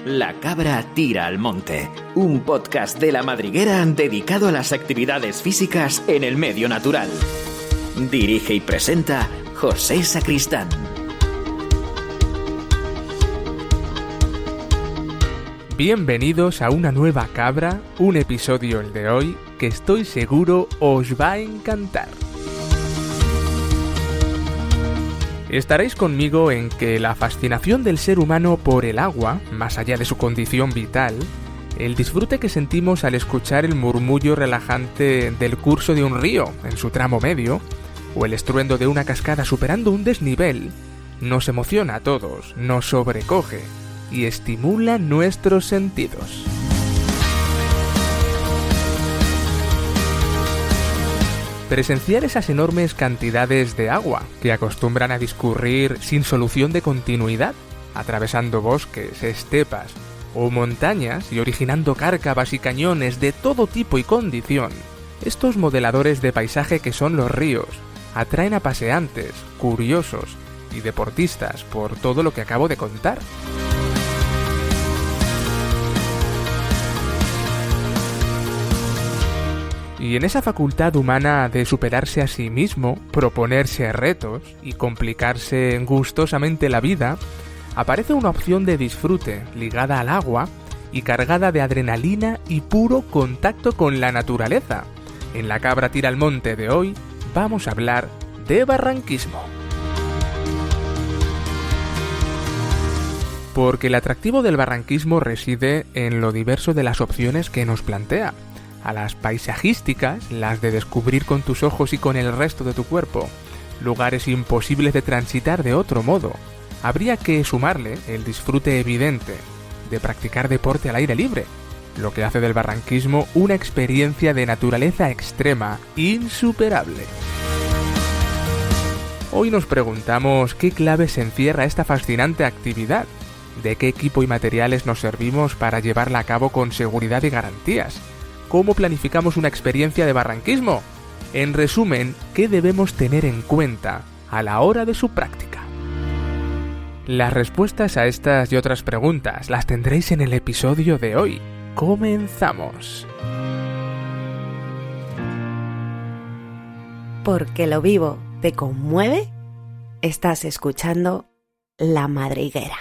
La cabra tira al monte, un podcast de La Madriguera dedicado a las actividades físicas en el medio natural. Dirige y presenta José Sacristán. Bienvenidos a una nueva cabra, un episodio el de hoy que estoy seguro os va a encantar. Estaréis conmigo en que la fascinación del ser humano por el agua, más allá de su condición vital, el disfrute que sentimos al escuchar el murmullo relajante del curso de un río en su tramo medio, o el estruendo de una cascada superando un desnivel, nos emociona a todos, nos sobrecoge y estimula nuestros sentidos. Presenciar esas enormes cantidades de agua que acostumbran a discurrir sin solución de continuidad, atravesando bosques, estepas o montañas y originando cárcavas y cañones de todo tipo y condición, estos modeladores de paisaje que son los ríos atraen a paseantes, curiosos y deportistas por todo lo que acabo de contar. Y en esa facultad humana de superarse a sí mismo, proponerse retos y complicarse gustosamente la vida, aparece una opción de disfrute ligada al agua y cargada de adrenalina y puro contacto con la naturaleza. En La Cabra Tira al Monte de hoy vamos a hablar de barranquismo. Porque el atractivo del barranquismo reside en lo diverso de las opciones que nos plantea. A las paisajísticas, las de descubrir con tus ojos y con el resto de tu cuerpo, lugares imposibles de transitar de otro modo. Habría que sumarle el disfrute evidente de practicar deporte al aire libre, lo que hace del barranquismo una experiencia de naturaleza extrema, insuperable. Hoy nos preguntamos qué claves encierra esta fascinante actividad, de qué equipo y materiales nos servimos para llevarla a cabo con seguridad y garantías. ¿Cómo planificamos una experiencia de barranquismo? En resumen, ¿qué debemos tener en cuenta a la hora de su práctica? Las respuestas a estas y otras preguntas las tendréis en el episodio de hoy. ¡Comenzamos! Porque lo vivo te conmueve, estás escuchando La Madriguera.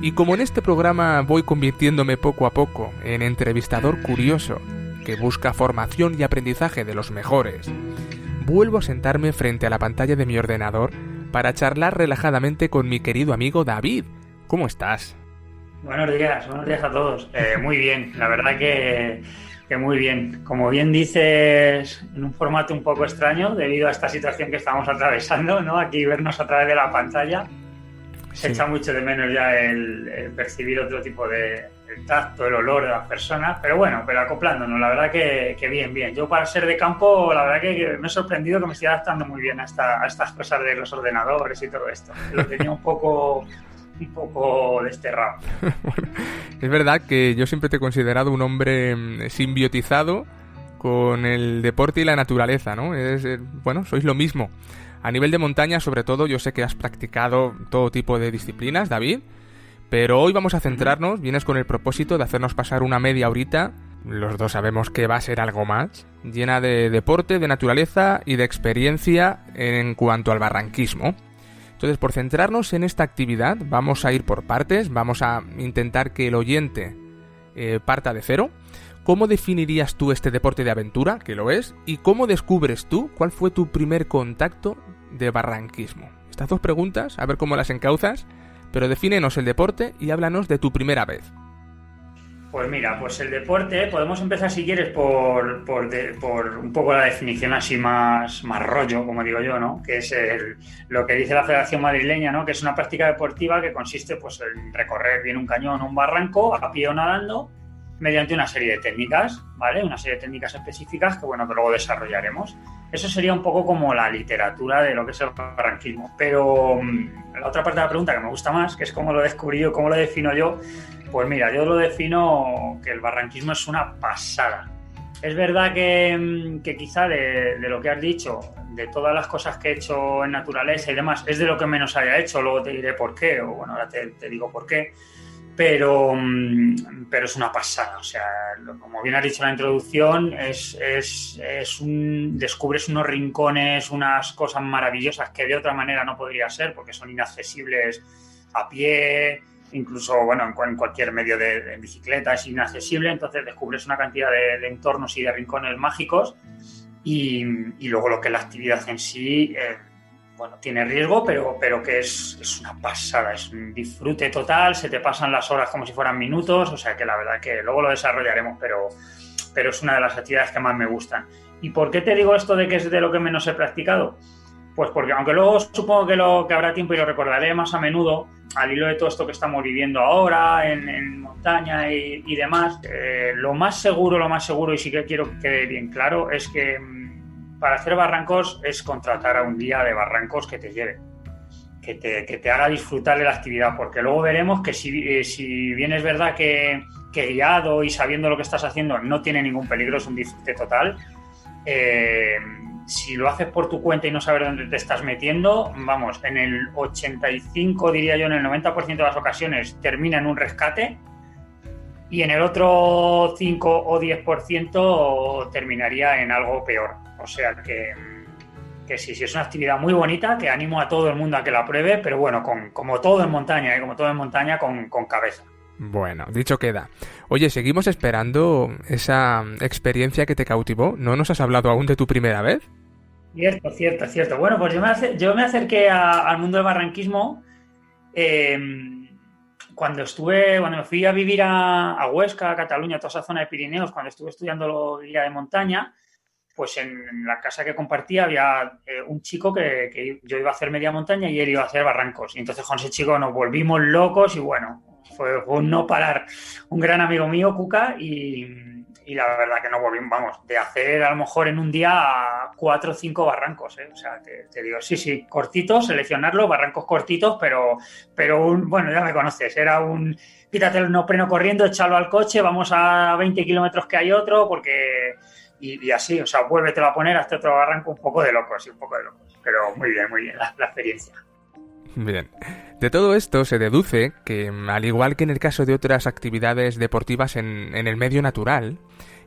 Y como en este programa voy convirtiéndome poco a poco en entrevistador curioso que busca formación y aprendizaje de los mejores, vuelvo a sentarme frente a la pantalla de mi ordenador para charlar relajadamente con mi querido amigo David. ¿Cómo estás? Buenos días a todos. Muy bien, la verdad que muy bien. Como bien dices, en un formato un poco extraño debido a esta situación que estamos atravesando, ¿no? Aquí vernos a través de la pantalla. Se echa mucho de menos ya el percibir otro tipo de el tacto, el olor de las personas, pero bueno, acoplándonos, la verdad que bien. Yo para ser de campo, la verdad que me he sorprendido que me estoy adaptando muy bien a estas cosas de los ordenadores y todo esto. Lo tenía un poco desterrado. Bueno, es verdad que yo siempre te he considerado un hombre simbiotizado con el deporte y la naturaleza, ¿no? Bueno, sois lo mismo. A nivel de montaña, sobre todo, yo sé que has practicado todo tipo de disciplinas, David, pero hoy vamos a centrarnos, vienes con el propósito de hacernos pasar una media horita, los dos sabemos que va a ser algo más, llena de deporte, de naturaleza y de experiencia en cuanto al barranquismo. Entonces, por centrarnos en esta actividad, vamos a ir por partes, vamos a intentar que el oyente parta de cero. ¿Cómo definirías tú este deporte de aventura, que lo es? ¿Y cómo descubres tú cuál fue tu primer contacto de barranquismo? Estas dos preguntas, a ver cómo las encauzas, pero defínenos el deporte y háblanos de tu primera vez. Pues mira, pues el deporte, podemos empezar si quieres por un poco la definición así más rollo, como digo yo, ¿no? Que es lo que dice la Federación Madrileña, ¿no? Que es una práctica deportiva que consiste pues en recorrer bien un cañón o un barranco a pie o nadando mediante una serie de técnicas, ¿vale? Una serie de técnicas específicas que, bueno, que luego desarrollaremos. Eso sería un poco como la literatura de lo que es el barranquismo. Pero la otra parte de la pregunta que me gusta más, que es cómo lo descubrí yo, cómo lo defino yo, pues mira, yo lo defino que el barranquismo es una pasada. Es verdad que quizá de lo que has dicho, de todas las cosas que he hecho en naturaleza y demás, es de lo que menos haya hecho, luego te diré por qué, o bueno, ahora te digo por qué, pero es una pasada. O sea, como bien has dicho en la introducción, descubres unos rincones, unas cosas maravillosas que de otra manera no podría ser, porque son inaccesibles a pie, incluso bueno, en cualquier medio de bicicleta es inaccesible. Entonces descubres una cantidad de entornos y de rincones mágicos y luego lo que es la actividad en sí, bueno, tiene riesgo, pero que es una pasada, es un disfrute total, se te pasan las horas como si fueran minutos. O sea que la verdad que luego lo desarrollaremos, pero es una de las actividades que más me gustan. ¿Y por qué te digo esto de que es de lo que menos he practicado? Pues porque, aunque luego supongo que habrá tiempo y lo recordaré más a menudo, al hilo de todo esto que estamos viviendo ahora en montaña y demás, lo más seguro, y sí que quiero que quede bien claro, es que para hacer barrancos es contratar a un guía de barrancos que te lleve, que te haga disfrutar de la actividad, porque luego veremos que si bien es verdad que guiado y sabiendo lo que estás haciendo no tiene ningún peligro, es un disfrute total. Si lo haces por tu cuenta y no sabes dónde te estás metiendo, vamos, en el 85, diría yo, en el 90% de las ocasiones termina en un rescate, y en el otro 5 o 10% terminaría en algo peor. O sea que sí, es una actividad muy bonita, que animo a todo el mundo a que la pruebe, pero bueno, como todo en montaña, con cabeza. Bueno, dicho queda. Oye, seguimos esperando esa experiencia que te cautivó. ¿No nos has hablado aún de tu primera vez? Cierto. Bueno, pues yo me acerqué al mundo del barranquismo cuando me fui a vivir a Huesca, a Cataluña, toda esa zona de Pirineos, cuando estuve estudiando guía de montaña. Pues en la casa que compartía había un chico que yo iba a hacer media montaña y él iba a hacer barrancos. Y entonces con ese chico nos volvimos locos y bueno, fue un no parar. Un gran amigo mío, Cuca, y la verdad que nos volvimos, vamos, de hacer a lo mejor en un día 4 o 5 barrancos, ¿eh? O sea, te digo, sí, cortitos, seleccionarlos, barrancos cortitos, pero bueno, ya me conoces, era quítate el neopreno corriendo, échalo al coche, vamos a 20 kilómetros que hay otro, porque... Y así, o sea, vuélvetelo a poner hasta otro barranco, un poco de locos. Pero muy bien la experiencia. Bien. De todo esto se deduce que, al igual que en el caso de otras actividades deportivas en el medio natural,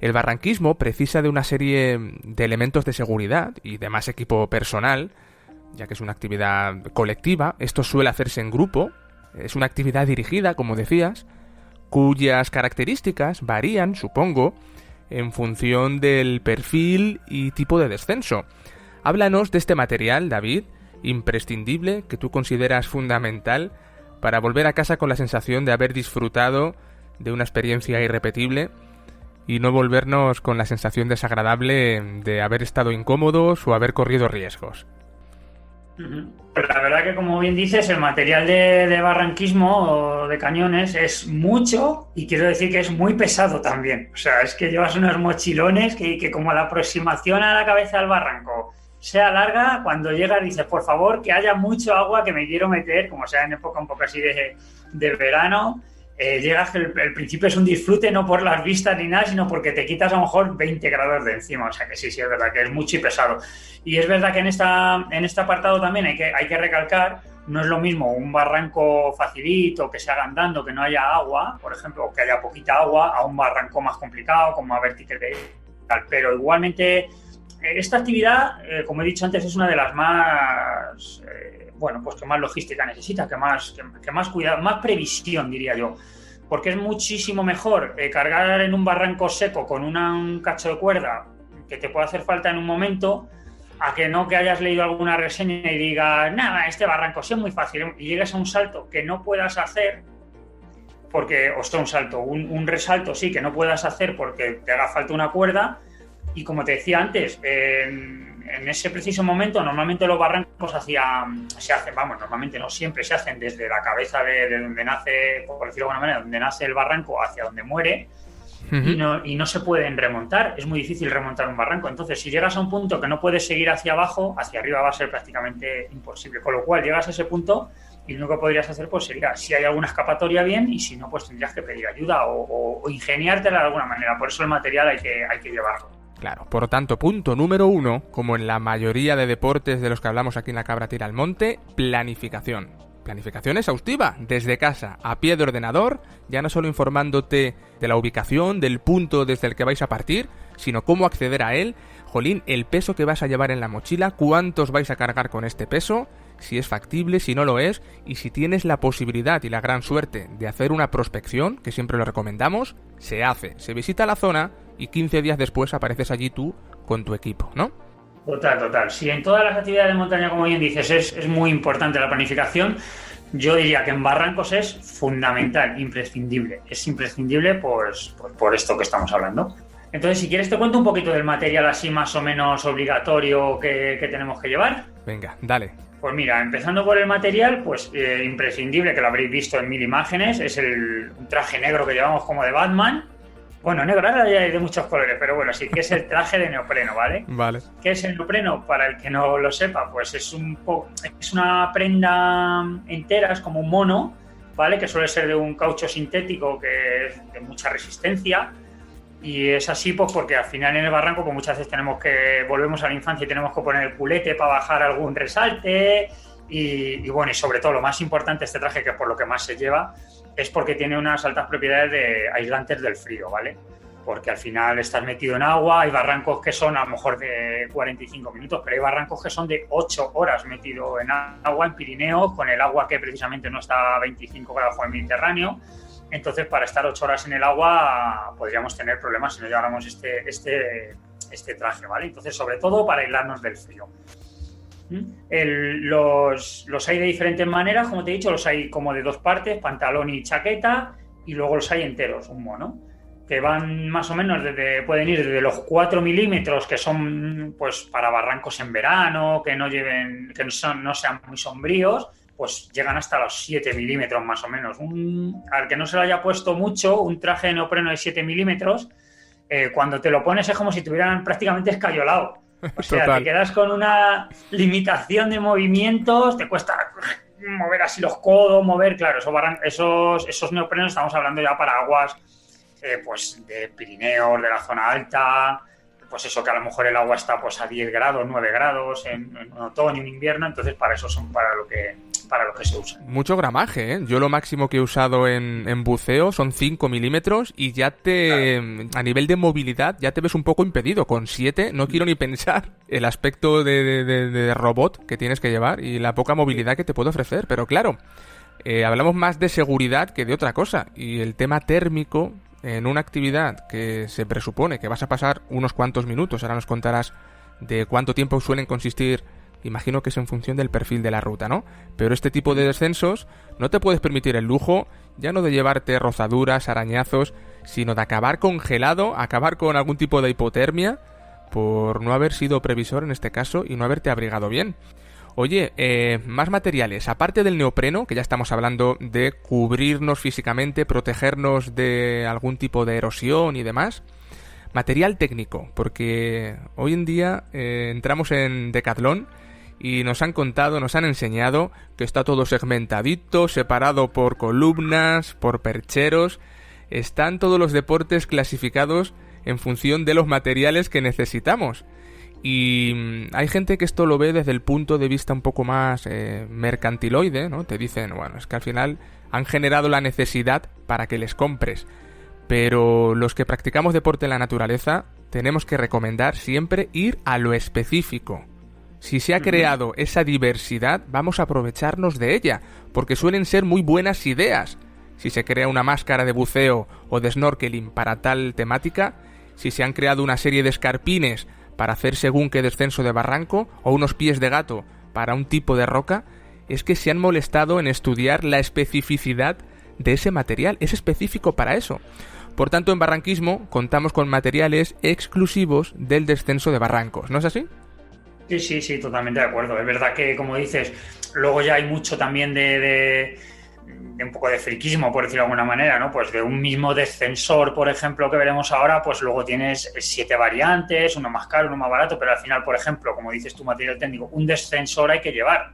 el barranquismo precisa de una serie de elementos de seguridad y de más equipo personal, ya que es una actividad colectiva. Esto suele hacerse en grupo, es una actividad dirigida, como decías, cuyas características varían, supongo, en función del perfil y tipo de descenso. Háblanos de este material, David, imprescindible, que tú consideras fundamental para volver a casa con la sensación de haber disfrutado de una experiencia irrepetible y no volvernos con la sensación desagradable de haber estado incómodos o haber corrido riesgos. Pues la verdad que, como bien dices, el material de barranquismo o de cañones es mucho, y quiero decir que es muy pesado también. O sea, es que llevas unos mochilones que como la aproximación a la cabeza del barranco sea larga, cuando llegas dices, por favor, que haya mucho agua, que me quiero meter, como sea en época un poco así de verano. Llegas que el principio es un disfrute, no por las vistas ni nada, sino porque te quitas a lo mejor 20 grados de encima. O sea que sí, es verdad que es mucho y pesado. Y es verdad que en este apartado también hay que recalcar, no es lo mismo un barranco facilito, que se haga andando, que no haya agua, por ejemplo, o que haya poquita agua, a un barranco más complicado, como a vertical. Pero igualmente, esta actividad, como he dicho antes, es una de las más... pues que más logística necesita, que más cuidado, más previsión, diría yo. Porque es muchísimo mejor cargar en un barranco seco con un cacho de cuerda que te puede hacer falta en un momento, a que no que hayas leído alguna reseña y digas, nada, este barranco sí es muy fácil, y llegues a un salto que no puedas hacer, un resalto sí que no puedas hacer porque te haga falta una cuerda. Y como te decía antes, en ese preciso momento, normalmente los barrancos se hacen, normalmente no siempre se hacen desde la cabeza de donde nace, por decirlo de alguna manera, donde nace el barranco hacia donde muere. y no se pueden remontar. Es muy difícil remontar un barranco. Entonces, si llegas a un punto que no puedes seguir hacia abajo, hacia arriba va a ser prácticamente imposible. Con lo cual, llegas a ese punto y lo único que podrías hacer pues sería, si hay alguna escapatoria, bien, y si no, pues tendrías que pedir ayuda o ingeniártela de alguna manera. Por eso el material hay que llevarlo. Claro, por lo tanto, punto número 1, como en la mayoría de deportes de los que hablamos aquí en La Cabra Tira al Monte, planificación. Planificación exhaustiva, desde casa, a pie de ordenador, ya no solo informándote de la ubicación, del punto desde el que vais a partir, sino cómo acceder a él, jolín, el peso que vas a llevar en la mochila, cuántos vais a cargar con este peso, si es factible, si no lo es, y si tienes la posibilidad y la gran suerte de hacer una prospección, que siempre lo recomendamos, se hace, se visita la zona y 15 días después apareces allí tú con tu equipo, ¿no? Total. Si en todas las actividades de montaña, como bien dices, es muy importante la planificación, yo diría que en barrancos es fundamental, imprescindible. Es imprescindible pues por esto que estamos hablando. Entonces, si quieres, te cuento un poquito del material así más o menos obligatorio que tenemos que llevar. Venga, dale. Pues mira, empezando por el material, pues imprescindible, que lo habréis visto en 1000 imágenes, es un traje negro que llevamos como de Batman. Bueno, negro ahora ya hay de muchos colores, pero bueno, sí que es el traje de neopreno, ¿vale? Vale. ¿Qué es el neopreno? Para el que no lo sepa, pues es una prenda entera, es como un mono, ¿vale? Que suele ser de un caucho sintético que es de mucha resistencia. Y es así pues porque al final en el barranco pues muchas veces volvemos a la infancia y tenemos que poner el culete para bajar algún resalte y bueno, y sobre todo lo más importante este traje, que es por lo que más se lleva, es porque tiene unas altas propiedades de aislantes del frío, ¿vale? Porque al final estás metido en agua, hay barrancos que son a lo mejor de 45 minutos, pero hay barrancos que son de 8 horas metido en agua en Pirineos, con el agua que precisamente no está a 25 grados bajo el Mediterráneo. Entonces, para estar 8 horas en el agua podríamos tener problemas si no lleváramos este traje, ¿vale? Entonces, sobre todo para aislarnos del frío. Los hay de diferentes maneras, como te he dicho, los hay como de 2 partes, pantalón y chaqueta, y luego los hay enteros, un mono, que van más o menos pueden ir desde los 4 milímetros, que son pues para barrancos en verano, que no sean muy sombríos, pues llegan hasta los 7 milímetros más o menos. Al que no se lo haya puesto mucho, un traje de neopreno de 7 milímetros, cuando te lo pones es como si te hubieran prácticamente escayolado. O sea, Total. Te quedas con una limitación de movimientos, te cuesta mover así los codos, claro, esos neoprenos estamos hablando ya para aguas pues de Pirineos, de la zona alta, pues eso que a lo mejor el agua está pues a 10 grados, 9 grados en otoño, en invierno, entonces para eso son para lo que se usa. Mucho gramaje, ¿eh? Yo lo máximo que he usado en buceo son 5 milímetros y ya claro. A nivel de movilidad ya te ves un poco impedido. Con 7 no quiero ni pensar el aspecto de robot que tienes que llevar y la poca movilidad que te puede ofrecer, pero claro, hablamos más de seguridad que de otra cosa, y el tema térmico en una actividad que se presupone que vas a pasar unos cuantos minutos, ahora nos contarás de cuánto tiempo suelen consistir, imagino que es en función del perfil de la ruta, ¿no? Pero este tipo de descensos no te puedes permitir el lujo, ya no de llevarte rozaduras, arañazos, sino de acabar congelado, acabar con algún tipo de hipotermia, por no haber sido previsor en este caso y no haberte abrigado bien. Oye, más materiales, aparte del neopreno, que ya estamos hablando de cubrirnos físicamente, protegernos de algún tipo de erosión y demás. Material técnico, porque hoy en día entramos en Decathlon y nos han enseñado que está todo segmentadito, separado por columnas, por percheros. Están todos los deportes clasificados en función de los materiales que necesitamos. Y hay gente que esto lo ve desde el punto de vista un poco más mercantiloide, ¿no? Te dicen, bueno, es que al final han generado la necesidad para que les compres. Pero los que practicamos deporte en la naturaleza tenemos que recomendar siempre ir a lo específico. Si se ha creado esa diversidad, vamos a aprovecharnos de ella, porque suelen ser muy buenas ideas. Si se crea una máscara de buceo o de snorkeling para tal temática, si se han creado una serie de escarpines para hacer según qué descenso de barranco, o unos pies de gato para un tipo de roca, es que se han molestado en estudiar la especificidad de ese material. Es específico para eso. Por tanto, en barranquismo contamos con materiales exclusivos del descenso de barrancos, ¿no es así? Sí, totalmente de acuerdo. Es verdad que, como dices, luego ya hay mucho también de un poco de friquismo, por decirlo de alguna manera, ¿no? Pues de un mismo descensor, por ejemplo, que veremos ahora, pues luego tienes 7 variantes, uno más caro, uno más barato, pero al final, por ejemplo, como dices tu material técnico, un descensor hay que llevar,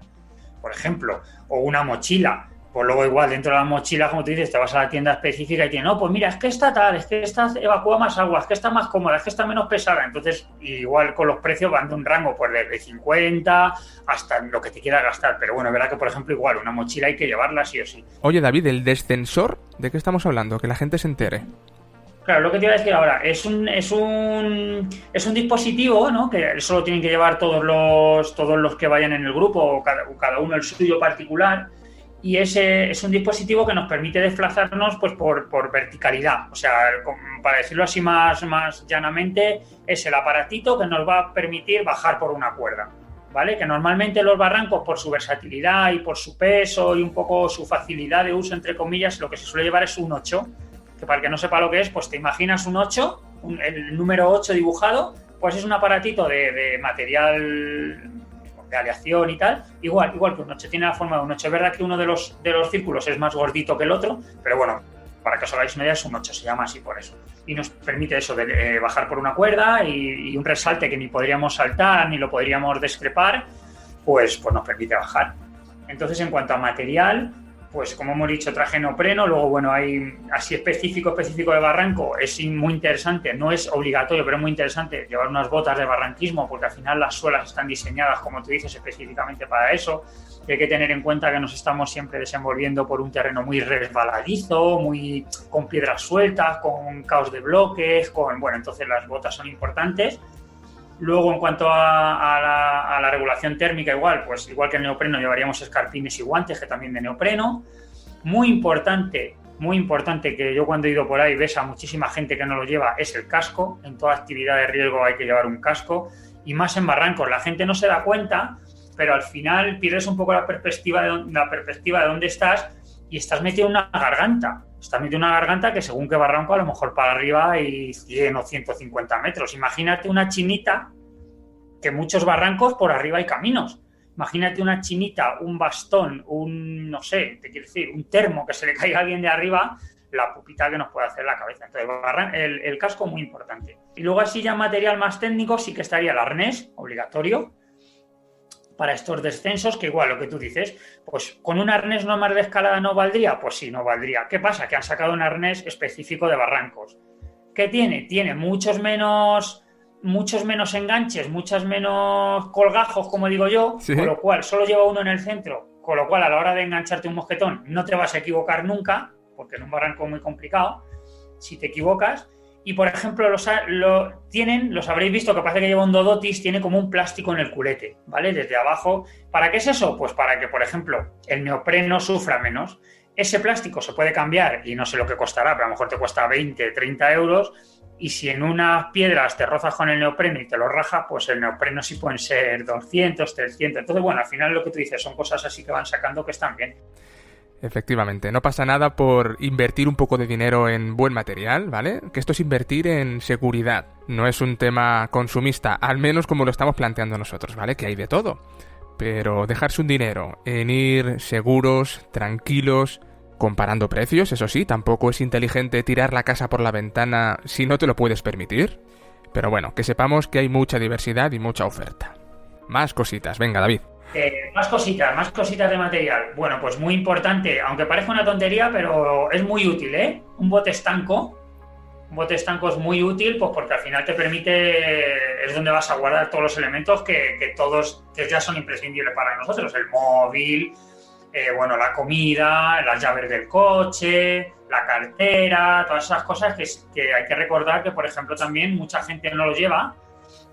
por ejemplo, o una mochila. Pues luego igual dentro de la mochila, como tú dices, te vas a la tienda específica y tienes, no, pues mira, es que esta tal, es que esta evacúa más agua, es que está más cómoda, es que está menos pesada. Entonces, igual con los precios van de un rango pues desde 50 hasta lo que te quieras gastar. Pero bueno, es verdad que, por ejemplo, igual una mochila hay que llevarla sí o sí. Oye, David, ¿el descensor? ¿De qué estamos hablando? Que la gente se entere. Claro, lo que te iba a decir ahora, es un dispositivo, ¿no? Que eso lo tienen que llevar todos los que vayan en el grupo, o cada uno el suyo particular. Y ese es un dispositivo que nos permite desplazarnos pues por verticalidad. O sea, para decirlo así más llanamente, es el aparatito que nos va a permitir bajar por una cuerda, ¿vale? Que normalmente los barrancos, por su versatilidad y por su peso y un poco su facilidad de uso, entre comillas, lo que se suele llevar es un 8, que para el que no sepa lo que es, pues te imaginas un 8, el número 8 dibujado, pues es un aparatito de material de aleación y tal, igual que un 8, tiene la forma de un 8. Es verdad que uno de los círculos es más gordito que el otro, pero bueno, para que os hagáis una idea, es un 8, se llama así por eso. Y nos permite eso, de bajar por una cuerda y un resalte que ni podríamos saltar ni lo podríamos descrepar, pues nos permite bajar. Entonces, en cuanto a material, pues como hemos dicho, traje neopreno, luego bueno, hay así específico de barranco, es muy interesante, no es obligatorio, pero es muy interesante llevar unas botas de barranquismo, porque al final las suelas están diseñadas, como tú dices, específicamente para eso. Y hay que tener en cuenta que nos estamos siempre desenvolviendo por un terreno muy resbaladizo, muy con piedras sueltas, con caos de bloques, entonces las botas son importantes. Luego, en cuanto a la regulación térmica, igual que el neopreno, llevaríamos escarpines y guantes, que también de neopreno. Muy importante, que yo cuando he ido por ahí ves a muchísima gente que no lo lleva, es el casco. En toda actividad de riesgo hay que llevar un casco, y más en barrancos. La gente no se da cuenta, pero al final pierdes un poco la perspectiva de dónde estás y estás metido en una garganta. Estás metido en una garganta que según qué barranco, a lo mejor para arriba hay 100 o 150 metros. Imagínate una chinita, que muchos barrancos por arriba hay caminos. Imagínate una chinita, un bastón, un termo que se le caiga a alguien de arriba, la pupita que nos puede hacer la cabeza. Entonces, el casco muy importante. Y luego así ya material más técnico sí que estaría el arnés, obligatorio, para estos descensos, que igual lo que tú dices, pues con un arnés normal de escalada no valdría, pues sí, no valdría. ¿Qué pasa? Que han sacado un arnés específico de barrancos. ¿Qué tiene? Tiene muchos menos enganches, muchos menos colgajos, como digo yo, ¿sí? Con lo cual solo lleva uno en el centro, con lo cual a la hora de engancharte un mosquetón no te vas a equivocar nunca, porque en un barranco es muy complicado si te equivocas. Y, por ejemplo, los habréis visto, que parece que lleva un Dodotis, tiene como un plástico en el culete, ¿vale? Desde abajo. ¿Para qué es eso? Pues para que, por ejemplo, el neopreno sufra menos. Ese plástico se puede cambiar y no sé lo que costará, pero a lo mejor te cuesta 20, 30 euros. Y si en unas piedras te rozas con el neopreno y te lo raja, pues el neopreno sí pueden ser 200, 300. Entonces, bueno, al final lo que tú dices son cosas así que van sacando que están bien. Efectivamente, no pasa nada por invertir un poco de dinero en buen material, ¿vale? Que esto es invertir en seguridad, no es un tema consumista, al menos como lo estamos planteando nosotros, ¿vale? Que hay de todo. Pero dejarse un dinero en ir seguros, tranquilos, comparando precios, eso sí, tampoco es inteligente tirar la casa por la ventana si no te lo puedes permitir. Pero bueno, que sepamos que hay mucha diversidad y mucha oferta. Más cositas, venga, David. Más cositas de material. Bueno, pues muy importante, aunque parezca una tontería, pero es muy útil, ¿eh? Un bote estanco. Un bote estanco es muy útil, pues porque al final te permite, es donde vas a guardar todos los elementos que ya son imprescindibles para nosotros. El móvil, la comida, las llaves del coche, la cartera, todas esas cosas que hay que recordar que, por ejemplo, también mucha gente no lo lleva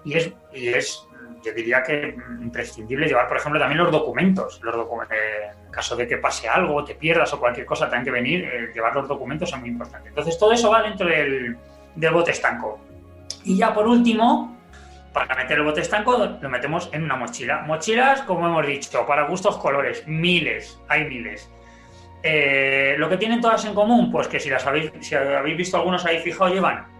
y es yo diría que imprescindible llevar, por ejemplo, también los documentos. En caso de que pase algo, te pierdas o cualquier cosa, tengan que venir, llevar los documentos es muy importante. Entonces, todo eso va dentro del bote estanco. Y ya por último, para meter el bote estanco, lo metemos en una mochila. Mochilas, como hemos dicho, para gustos colores, hay miles. Lo que tienen todas en común, pues que si habéis visto algunos, habéis fijado, llevan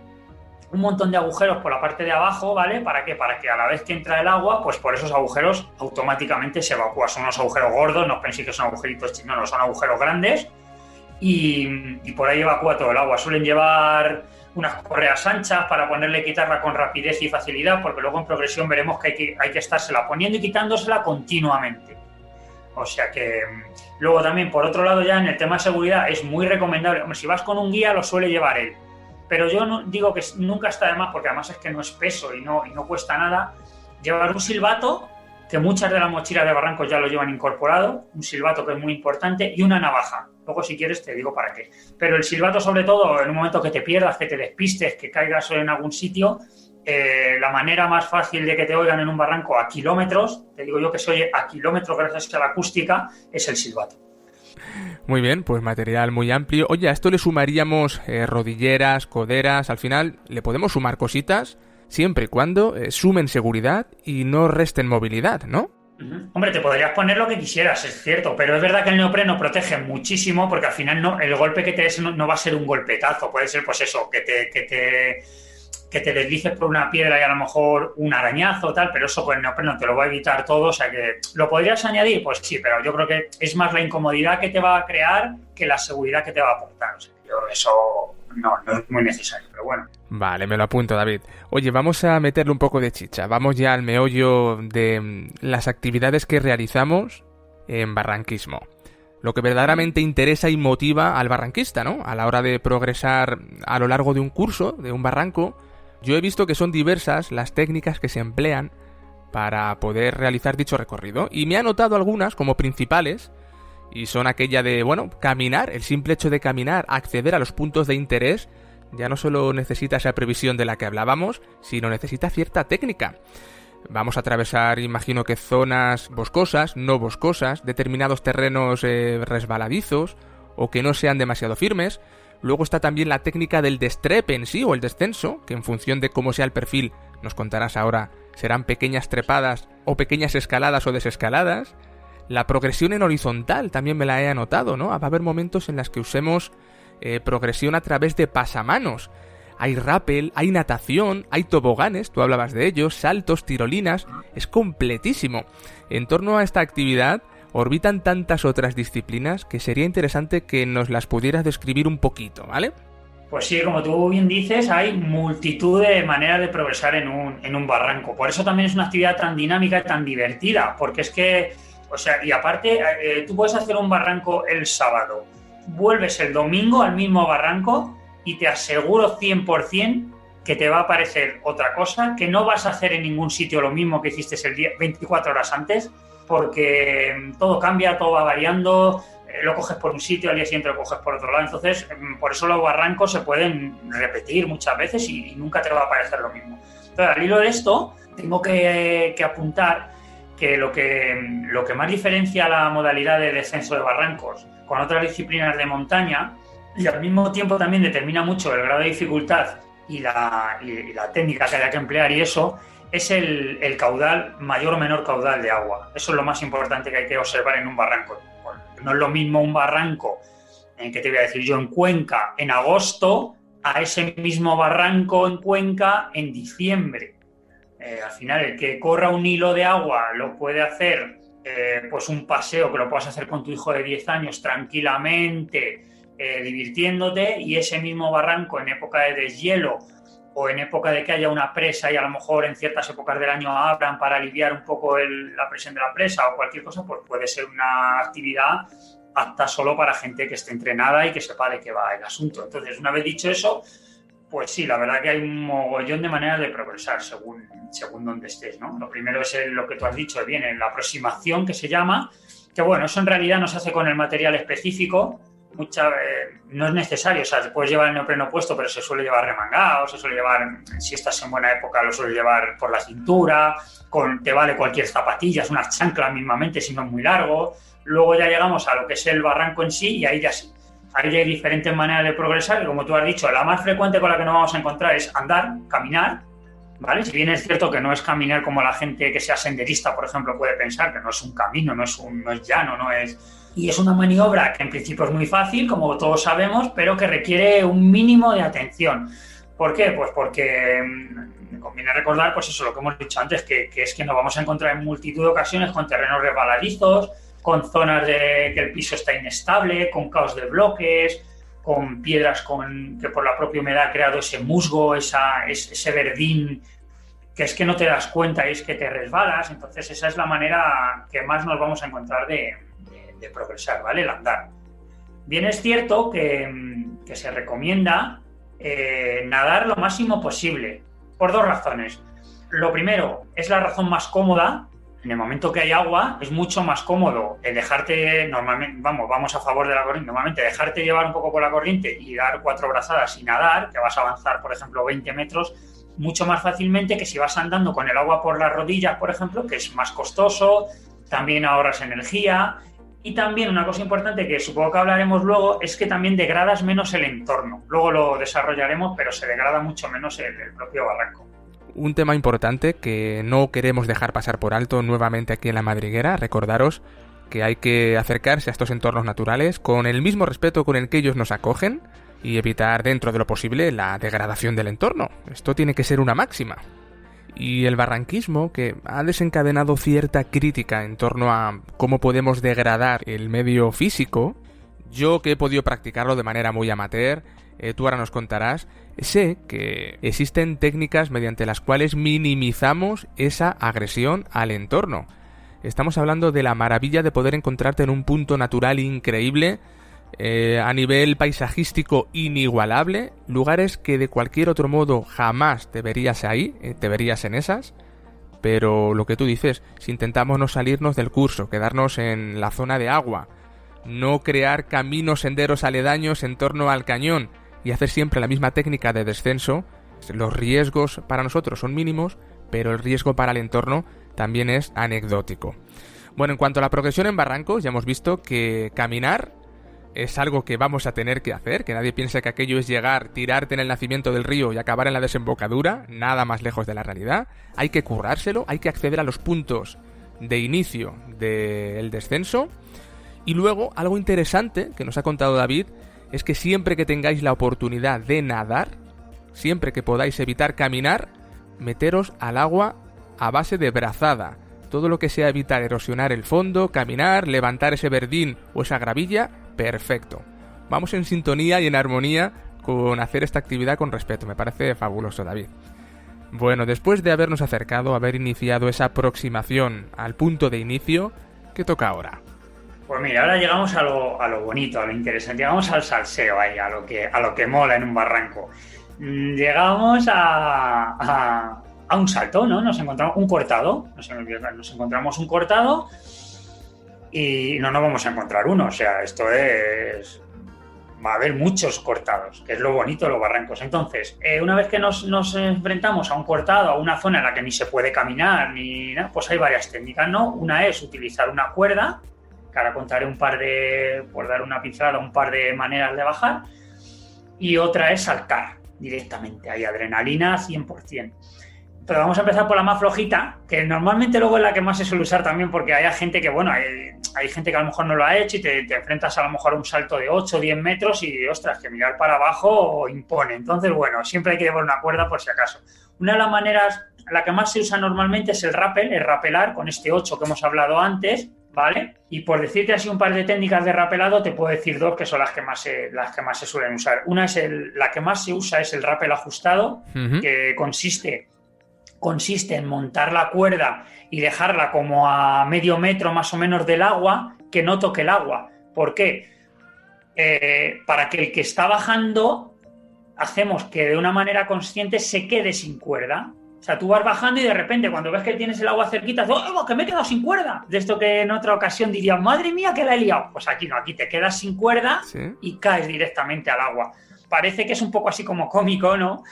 un montón de agujeros por la parte de abajo, ¿vale? ¿Para qué? Para que a la vez que entra el agua, pues por esos agujeros automáticamente se evacúa. Son unos agujeros gordos, no os penséis que son agujeritos chinos, no, son agujeros grandes y por ahí evacúa todo el agua. Suelen llevar unas correas anchas para quitarla con rapidez y facilidad, porque luego en progresión veremos que hay que estársela poniendo y quitándosela continuamente. O sea que luego también, por otro lado, ya en el tema de seguridad es muy recomendable. Hombre, si vas con un guía lo suele llevar él, pero yo no digo que nunca está de más, porque además es que no es peso y no cuesta nada, llevar un silbato, que muchas de las mochilas de barrancos ya lo llevan incorporado, un silbato que es muy importante, y una navaja. Luego, si quieres, te digo para qué. Pero el silbato, sobre todo, en un momento que te pierdas, que te despistes, que caigas en algún sitio, la manera más fácil de que te oigan en un barranco a kilómetros, te digo yo que se oye a kilómetros gracias a la acústica, es el silbato. Muy bien, pues material muy amplio. Oye, a esto le sumaríamos rodilleras, coderas, al final le podemos sumar cositas, siempre y cuando sumen seguridad y no resten movilidad, ¿no? Hombre, te podrías poner lo que quisieras, es cierto, pero es verdad que el neopreno protege muchísimo, porque al final el golpe que te des no va a ser un golpetazo, puede ser pues eso, que te deslices por una piedra y a lo mejor un arañazo o tal, pero eso pues el neopreno te lo va a evitar todo, o sea que ¿lo podrías añadir? Pues sí, pero yo creo que es más la incomodidad que te va a crear que la seguridad que te va a aportar, o sea, yo eso no es muy necesario, pero bueno. Vale, me lo apunto, David. Oye, vamos a meterle un poco de chicha. Vamos ya al meollo de las actividades que realizamos en barranquismo. Lo que verdaderamente interesa y motiva al barranquista, ¿no? A la hora de progresar a lo largo de un curso, de un barranco, yo he visto que son diversas las técnicas que se emplean para poder realizar dicho recorrido. Y me he anotado algunas como principales, y son aquella de, bueno, caminar, el simple hecho de caminar, acceder a los puntos de interés, ya no solo necesita esa previsión de la que hablábamos, sino necesita cierta técnica. Vamos a atravesar, imagino que zonas boscosas, no boscosas, determinados terrenos resbaladizos o que no sean demasiado firmes. Luego está también la técnica del destrepe en sí o el descenso, que en función de cómo sea el perfil, nos contarás ahora, serán pequeñas trepadas o pequeñas escaladas o desescaladas. La progresión en horizontal también me la he anotado, ¿no? Va a haber momentos en los que usemos progresión a través de pasamanos. Hay rappel, hay natación, hay toboganes, tú hablabas de ellos, saltos, tirolinas, es completísimo. En torno a esta actividad orbitan tantas otras disciplinas que sería interesante que nos las pudieras describir un poquito, ¿vale? Pues sí, como tú bien dices, hay multitud de maneras de progresar en un barranco. Por eso también es una actividad tan dinámica y tan divertida, porque es que, o sea, y aparte, tú puedes hacer un barranco el sábado, vuelves el domingo al mismo barranco y te aseguro 100% que te va a parecer otra cosa, que no vas a hacer en ningún sitio lo mismo que hiciste el día 24 horas antes, porque todo cambia, todo va variando, lo coges por un sitio, al día siguiente lo coges por otro lado. Entonces, por eso los barrancos se pueden repetir muchas veces y nunca te va a parecer lo mismo. Entonces, al hilo de esto, tengo que apuntar que lo que más diferencia la modalidad de descenso de barrancos con otras disciplinas de montaña, y al mismo tiempo también determina mucho el grado de dificultad y la técnica que haya que emplear, y eso es el caudal, mayor o menor caudal de agua. Eso es lo más importante que hay que observar en un barranco. No es lo mismo un barranco, que te voy a decir yo, en Cuenca en agosto, a ese mismo barranco en Cuenca en diciembre. Al final, el que corra un hilo de agua lo puede hacer, pues un paseo que lo puedas hacer con tu hijo de 10 años tranquilamente, divirtiéndote, y ese mismo barranco en época de deshielo o en época de que haya una presa y a lo mejor en ciertas épocas del año abran para aliviar un poco la presión de la presa o cualquier cosa, pues puede ser una actividad apta solo para gente que esté entrenada y que sepa de qué va el asunto. Entonces, una vez dicho eso, pues sí, la verdad que hay un mogollón de maneras de progresar según donde estés, ¿no? Lo primero es lo que tú has dicho, bien, en la aproximación, que se llama, que bueno, eso en realidad no se hace con el material específico, no es necesario, o sea, te puedes llevar el neopreno puesto, pero se suele llevar remangado, se suele llevar, si estás en buena época, lo suele llevar por la cintura, te vale cualquier zapatilla, es una chancla mismamente, si no es muy largo. Luego ya llegamos a lo que es el barranco en sí, y ahí ya sí. Ahí hay diferentes maneras de progresar, y como tú has dicho, la más frecuente con la que nos vamos a encontrar es andar, caminar, ¿vale? Si bien es cierto que no es caminar como la gente que sea senderista, por ejemplo, puede pensar, que no es un camino, no es llano, no es... Y es una maniobra que en principio es muy fácil, como todos sabemos, pero que requiere un mínimo de atención. ¿Por qué? Pues porque conviene recordar, pues eso, lo que hemos dicho antes, que es que nos vamos a encontrar en multitud de ocasiones con terrenos resbaladizos, con zonas de que el piso está inestable, con caos de bloques, con piedras que por la propia humedad ha creado ese musgo, ese verdín, que es que no te das cuenta y es que te resbalas. Entonces esa es la manera que más nos vamos a encontrar de progresar, ¿vale? El andar. Bien es cierto que se recomienda nadar lo máximo posible, por 2 razones. Lo primero, es la razón más cómoda. En el momento que hay agua, es mucho más cómodo dejarte, normalmente, vamos a favor de la corriente, normalmente dejarte llevar un poco por la corriente y dar 4 brazadas y nadar, que vas a avanzar, por ejemplo, 20 metros, mucho más fácilmente que si vas andando con el agua por las rodillas, por ejemplo, que es más costoso, también ahorras energía. Y también una cosa importante que supongo que hablaremos luego es que también degradas menos el entorno. Luego lo desarrollaremos, pero se degrada mucho menos el propio barranco. Un tema importante que no queremos dejar pasar por alto nuevamente aquí en La Madriguera, recordaros que hay que acercarse a estos entornos naturales con el mismo respeto con el que ellos nos acogen y evitar dentro de lo posible la degradación del entorno. Esto tiene que ser una máxima. Y el barranquismo, que ha desencadenado cierta crítica en torno a cómo podemos degradar el medio físico, yo que he podido practicarlo de manera muy amateur, tú ahora nos contarás, sé que existen técnicas mediante las cuales minimizamos esa agresión al entorno. Estamos hablando de la maravilla de poder encontrarte en un punto natural increíble, a nivel paisajístico inigualable, lugares que de cualquier otro modo jamás te verías ahí, te verías en esas, pero lo que tú dices, si intentamos no salirnos del curso, quedarnos en la zona de agua, no crear caminos, senderos aledaños en torno al cañón y hacer siempre la misma técnica de descenso, los riesgos para nosotros son mínimos, pero el riesgo para el entorno también es anecdótico. Bueno, en cuanto a la progresión en barrancos, ya hemos visto que caminar es algo que vamos a tener que hacer, que nadie piense que aquello es llegar, tirarte en el nacimiento del río y acabar en la desembocadura, nada más lejos de la realidad. Hay que currárselo, hay que acceder a los puntos de inicio del descenso. Y luego, algo interesante que nos ha contado David, es que siempre que tengáis la oportunidad de nadar, siempre que podáis evitar caminar, meteros al agua a base de brazada. Todo lo que sea evitar erosionar el fondo, caminar, levantar ese verdín o esa gravilla, perfecto. Vamos en sintonía y en armonía con hacer esta actividad con respeto. Me parece fabuloso, David. Bueno, después de habernos acercado, haber iniciado esa aproximación al punto de inicio, ¿qué toca ahora? Pues mira, ahora llegamos a lo bonito, a lo interesante. Llegamos al salseo ahí, a lo que mola en un barranco. Llegamos a un salto, ¿no? Nos encontramos un cortado. Nos encontramos un cortado. Y no nos vamos a encontrar uno, o sea, va a haber muchos cortados, que es lo bonito de los barrancos. Entonces, una vez que nos enfrentamos a un cortado, a una zona en la que ni se puede caminar, ni nada, pues hay varias técnicas, ¿no? Una es utilizar una cuerda, que ahora contaré por dar una pincelada, un par de maneras de bajar, y otra es saltar directamente, hay adrenalina 100%. Pero vamos a empezar por la más flojita, que normalmente luego es la que más se suele usar también, porque hay gente que, bueno, hay gente que a lo mejor no lo ha hecho y te enfrentas a lo mejor a un salto de 8 o 10 metros y, ostras, que mirar para abajo impone. Entonces, bueno, siempre hay que llevar una cuerda por si acaso. Una de las maneras, la que más se usa normalmente es el rapelar con este 8 que hemos hablado antes, ¿vale? Y por decirte así un par de técnicas de rapelado, te puedo decir 2 que son las que más se suelen usar. Una es la que más se usa es el rappel ajustado, que consiste en montar la cuerda y dejarla como a medio metro más o menos del agua, que no toque el agua. ¿Por qué? Para que el que está bajando, hacemos que de una manera consciente se quede sin cuerda. O sea, tú vas bajando y de repente cuando ves que tienes el agua cerquita, ¡oh, que me he quedado sin cuerda! De esto que en otra ocasión dirías, ¡madre mía, que la he liado! Pues aquí no, aquí te quedas sin cuerda, ¿sí? Y caes directamente al agua. Parece que es un poco así como cómico, ¿no?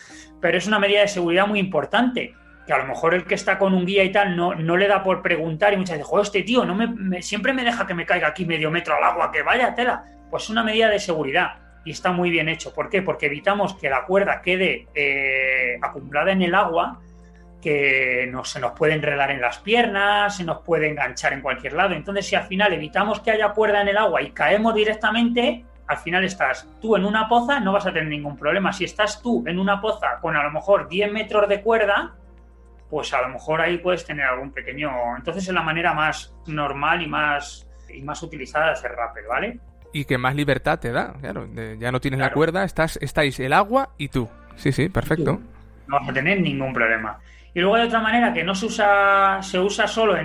Pero es una medida de seguridad muy importante, que a lo mejor el que está con un guía y tal no le da por preguntar y muchas veces, joder, este tío siempre me deja que me caiga aquí medio metro al agua, que vaya tela. Pues es una medida de seguridad y está muy bien hecho. ¿Por qué? Porque evitamos que la cuerda quede acumulada en el agua, que se nos puede enredar en las piernas, se nos puede enganchar en cualquier lado. Entonces, si al final evitamos que haya cuerda en el agua y caemos directamente, al final estás tú en una poza, no vas a tener ningún problema. Si estás tú en una poza con a lo mejor 10 metros de cuerda, pues a lo mejor ahí puedes tener algún pequeño... Entonces es la manera más normal y más y más utilizada de hacer rappel, ¿vale? Y que más libertad te da, claro. Ya no tienes Claro. la cuerda, estáis el agua y tú. Sí, perfecto. No vas a tener ningún problema. Y luego hay otra manera que no se usa solo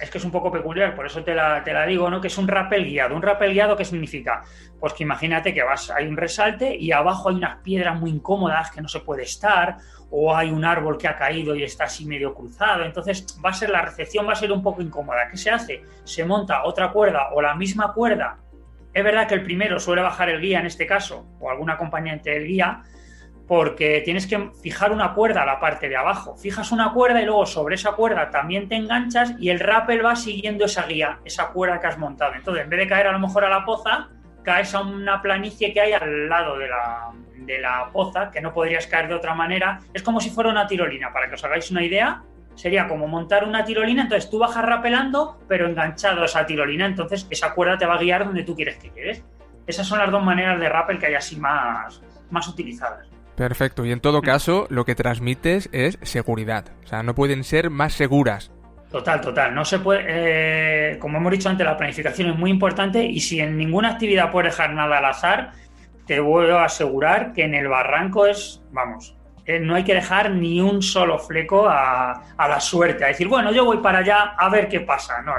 es que es un poco peculiar, por eso te la digo, ¿no? Que es un rappel guiado. ¿Un rappel guiado qué significa? Pues que imagínate que hay un resalte y abajo hay unas piedras muy incómodas que no se puede estar, o hay un árbol que ha caído y está así medio cruzado. Entonces la recepción va a ser un poco incómoda. ¿Qué se hace? Se monta otra cuerda o la misma cuerda. Es verdad que el primero suele bajar el guía en este caso, o algún acompañante del guía, porque tienes que fijar una cuerda a la parte de abajo. Fijas una cuerda y luego sobre esa cuerda también te enganchas y el rappel va siguiendo esa guía, esa cuerda que has montado. Entonces, en vez de caer a lo mejor a la poza, caes a una planicie que hay al lado de la poza, que no podrías caer de otra manera. Es como si fuera una tirolina, para que os hagáis una idea. Sería como montar una tirolina, entonces tú bajas rappelando, pero enganchado a esa tirolina, entonces esa cuerda te va a guiar donde tú quieres que llegues. Esas son las dos maneras de rappel que hay así más utilizadas. Perfecto, y en todo caso, lo que transmites es seguridad. O sea, no pueden ser más seguras. Total. No se puede, como hemos dicho antes, la planificación es muy importante y si en ninguna actividad puedes dejar nada al azar, te voy a asegurar que en el barranco no hay que dejar ni un solo fleco a la suerte, a decir, bueno, yo voy para allá a ver qué pasa. No.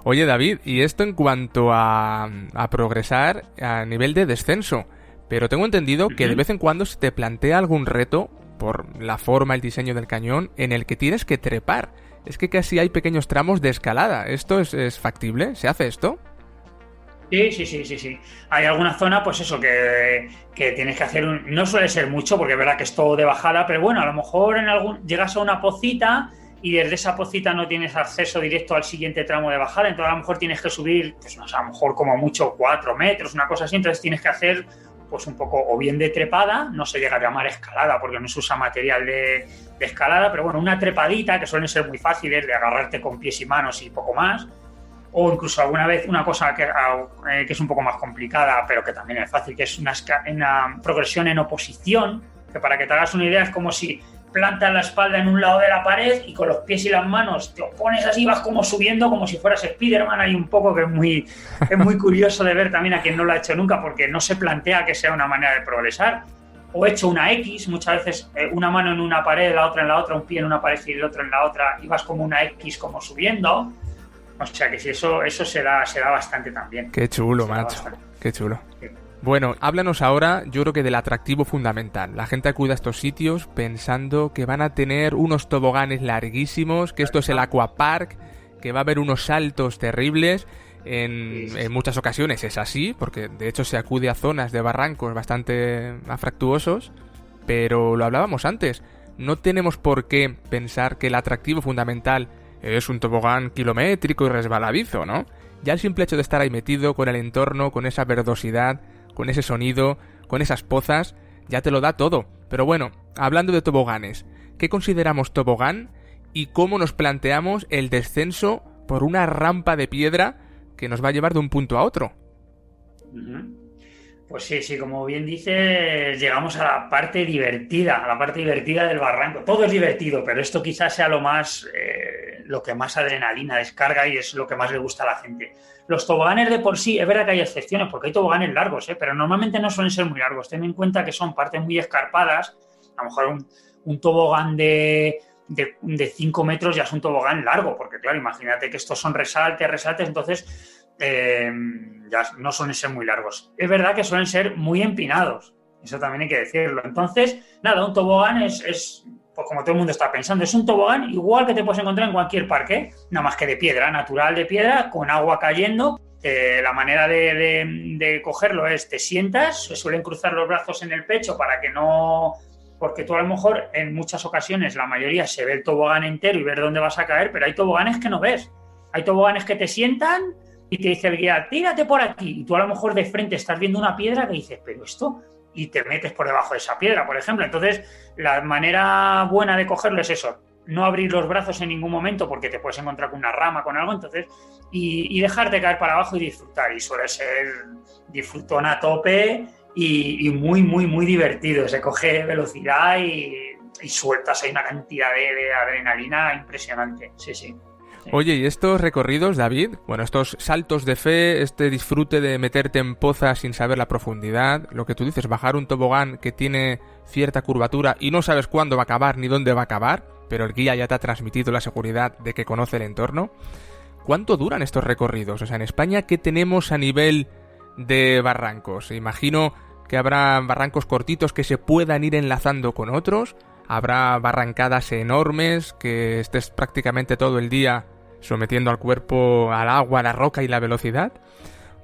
Oye, David, y esto en cuanto a progresar a nivel de descenso. Pero tengo entendido que de vez en cuando se te plantea algún reto, por la forma, el diseño del cañón, en el que tienes que trepar. Es que casi hay pequeños tramos de escalada. ¿Esto es factible? ¿Se hace esto? Sí. Hay alguna zona, pues eso, que tienes que hacer no suele ser mucho, porque es verdad que es todo de bajada, pero bueno, a lo mejor llegas a una pocita y desde esa pocita no tienes acceso directo al siguiente tramo de bajada, entonces a lo mejor tienes que subir, pues no sé, a lo mejor como mucho 4 metros, una cosa así, entonces tienes que hacer pues un poco o bien de trepada, no se llega a llamar escalada porque no se usa material de escalada, pero bueno, una trepadita que suelen ser muy fáciles de agarrarte con pies y manos y poco más, o incluso alguna vez una cosa que es un poco más complicada, pero que también es fácil, que es una progresión en oposición, que para que te hagas una idea es como si plantas la espalda en un lado de la pared y con los pies y las manos te pones así, vas como subiendo como si fueras Spiderman. Hay un poco que es muy curioso de ver también a quien no lo ha hecho nunca, porque no se plantea que sea una manera de progresar. O he hecho una X, muchas veces una mano en una pared, la otra en la otra, un pie en una pared y el otro en la otra, y vas como una X como subiendo. O sea que si eso se da bastante también. Qué chulo, macho. Qué chulo. Sí. Bueno, háblanos ahora, yo creo que del atractivo fundamental. La gente acude a estos sitios pensando que van a tener unos toboganes larguísimos, que esto es el aquapark, que va a haber unos saltos terribles. En muchas ocasiones es así, porque de hecho se acude a zonas de barrancos bastante afractuosos, pero lo hablábamos antes. No tenemos por qué pensar que el atractivo fundamental es un tobogán kilométrico y resbaladizo, ¿no? Ya el simple hecho de estar ahí metido con el entorno, con esa verdosidad, con ese sonido, con esas pozas, ya te lo da todo. Pero bueno, hablando de toboganes, ¿qué consideramos tobogán y cómo nos planteamos el descenso por una rampa de piedra que nos va a llevar de un punto a otro? Pues sí, como bien dices, llegamos a la parte divertida del barranco. Todo es divertido, pero esto quizás sea lo que más adrenalina descarga y es lo que más le gusta a la gente. Los toboganes de por sí, es verdad que hay excepciones, porque hay toboganes largos, pero normalmente no suelen ser muy largos. Ten en cuenta que son partes muy escarpadas. A lo mejor un tobogán de 5 metros ya es un tobogán largo, porque claro, imagínate que estos son resaltes, entonces ya no suelen ser muy largos. Es verdad que suelen ser muy empinados, eso también hay que decirlo. Entonces, nada, un tobogán es pues como todo el mundo está pensando, es un tobogán igual que te puedes encontrar en cualquier parque, nada más que de piedra, natural de piedra, con agua cayendo. La manera de cogerlo es, te sientas, se suelen cruzar los brazos en el pecho para que no... Porque tú a lo mejor en muchas ocasiones, la mayoría, se ve el tobogán entero y ver dónde vas a caer, pero hay toboganes que no ves. Hay toboganes que te sientan y te dice el guía, tírate por aquí. Y tú a lo mejor de frente estás viendo una piedra que dices, pero esto... Y te metes por debajo de esa piedra, por ejemplo. Entonces, la manera buena de cogerlo es eso. No abrir los brazos en ningún momento porque te puedes encontrar con una rama, con algo, entonces... Y dejarte caer para abajo y disfrutar. Y suele ser disfrutón a tope... Y muy, muy, muy divertido. Se coge velocidad y sueltas ahí una cantidad de adrenalina impresionante. Sí. Oye, ¿y estos recorridos, David? Bueno, estos saltos de fe, este disfrute de meterte en pozas sin saber la profundidad, lo que tú dices, bajar un tobogán que tiene cierta curvatura y no sabes cuándo va a acabar ni dónde va a acabar, pero el guía ya te ha transmitido la seguridad de que conoce el entorno. ¿Cuánto duran estos recorridos? O sea, en España, ¿qué tenemos a nivel de barrancos? Imagino que habrá barrancos cortitos que se puedan ir enlazando con otros, habrá barrancadas enormes que estés prácticamente todo el día sometiendo al cuerpo al agua, a la roca y la velocidad.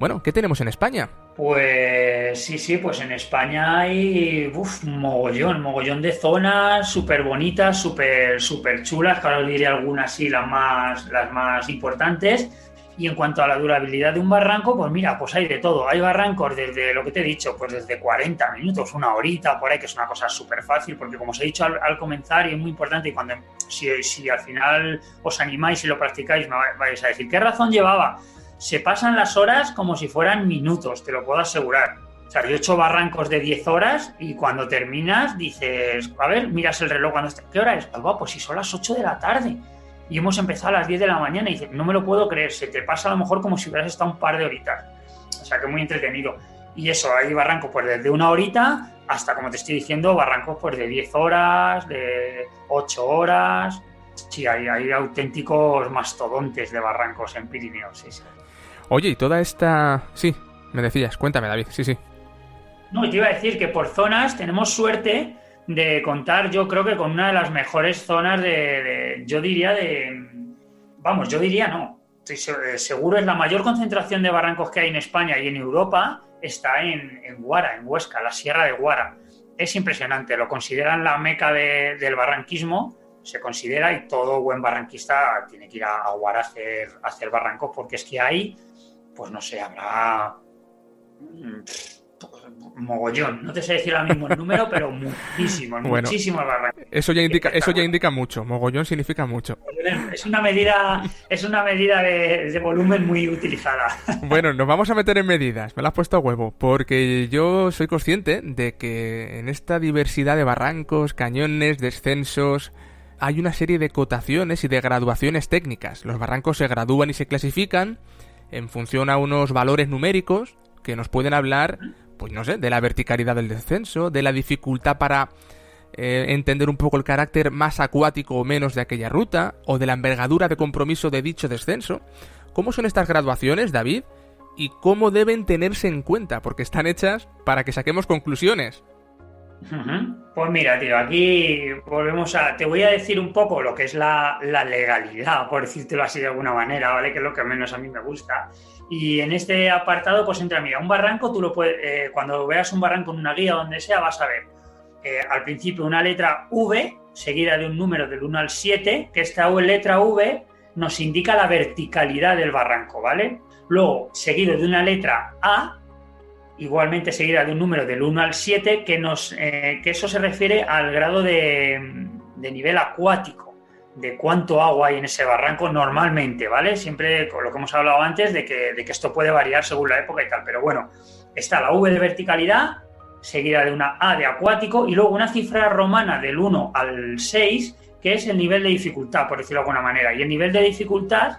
Bueno, ¿qué tenemos en España? Pues sí, pues en España hay mogollón de zonas súper bonitas, súper chulas, que ahora os diré algunas sí, las más importantes. Y en cuanto a la durabilidad de un barranco, pues mira, pues hay de todo. Hay barrancos desde, lo que te he dicho, pues desde 40 minutos, una horita, por ahí, que es una cosa súper fácil, porque como os he dicho al comenzar, y es muy importante, y cuando si al final os animáis y lo practicáis, me vais a decir, ¿qué razón llevaba? Se pasan las horas como si fueran minutos, te lo puedo asegurar. O sea, yo he hecho barrancos de 10 horas y cuando terminas dices, a ver, miras el reloj, ¿qué hora es? Pues si son las 8 de la tarde. Y hemos empezado a las 10 de la mañana y dices, no me lo puedo creer, se te pasa a lo mejor como si hubieras estado un par de horitas. O sea, que muy entretenido. Y eso, hay barrancos pues desde una horita hasta, como te estoy diciendo, barrancos pues de 10 horas, de 8 horas. Sí, hay auténticos mastodontes de barrancos en Pirineos, sí. Oye, y toda esta... Sí, me decías, cuéntame, David, sí. No, y te iba a decir que por zonas tenemos suerte de contar, yo creo que con una de las mejores zonas yo diría no, estoy seguro es la mayor concentración de barrancos que hay en España y en Europa, está en Guara, en Huesca, la Sierra de Guara. Es impresionante, lo consideran la meca del barranquismo, se considera, y todo buen barranquista tiene que ir a Guara a hacer barrancos, porque es que hay, pues no sé, habrá mogollón, no te sé decir ahora mismo el número, pero muchísimos barrancos. Eso ya indica mucho, mogollón significa mucho. Es una medida de volumen muy utilizada. Bueno, nos vamos a meter en medidas, me lo has puesto a huevo, porque yo soy consciente de que en esta diversidad de barrancos, cañones, descensos, hay una serie de cotaciones y de graduaciones técnicas. Los barrancos se gradúan y se clasifican en función a unos valores numéricos que nos pueden hablar, pues no sé, de la verticalidad del descenso, de la dificultad para entender un poco el carácter más acuático o menos de aquella ruta, o de la envergadura de compromiso de dicho descenso. ¿Cómo son estas graduaciones, David? ¿Y cómo deben tenerse en cuenta? Porque están hechas para que saquemos conclusiones. Pues mira, tío, aquí te voy a decir un poco lo que es la legalidad, por decírtelo así de alguna manera, ¿vale? Que es lo que menos a mí me gusta. Y en este apartado, pues entra, mira, un barranco, tú lo puedes, cuando veas un barranco en una guía o donde sea, vas a ver al principio una letra V, seguida de un número del 1 al 7, que esta letra V nos indica la verticalidad del barranco, ¿vale? Luego, seguido de una letra A, igualmente seguida de un número del 1 al 7, que eso se refiere al grado de nivel acuático, de cuánto agua hay en ese barranco normalmente, ¿vale? Siempre con lo que hemos hablado antes de que esto puede variar según la época y tal, pero bueno, está la V de verticalidad, seguida de una A de acuático, y luego una cifra romana del 1 al 6, que es el nivel de dificultad, por decirlo de alguna manera. Y el nivel de dificultad,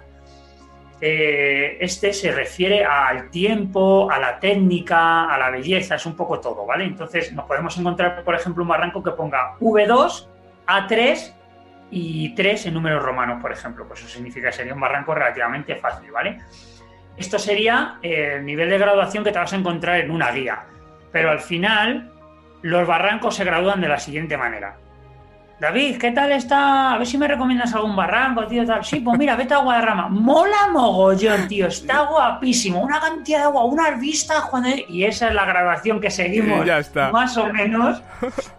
se refiere al tiempo, a la técnica, a la belleza, es un poco todo, ¿vale? Entonces nos podemos encontrar, por ejemplo, un barranco que ponga V2, A3 y 3 en números romanos, por ejemplo. Pues eso significa que sería un barranco relativamente fácil, ¿vale? Esto sería el nivel de graduación que te vas a encontrar en una guía. Pero al final, los barrancos se gradúan de la siguiente manera. David, ¿qué tal está? A ver si me recomiendas algún barranco, tío, tal. Sí, pues mira, vete a Guadarrama. Mola mogollón, tío. Está guapísimo. Una cantidad de agua, unas vistas. Y esa es la graduación que seguimos, ya está, más o menos.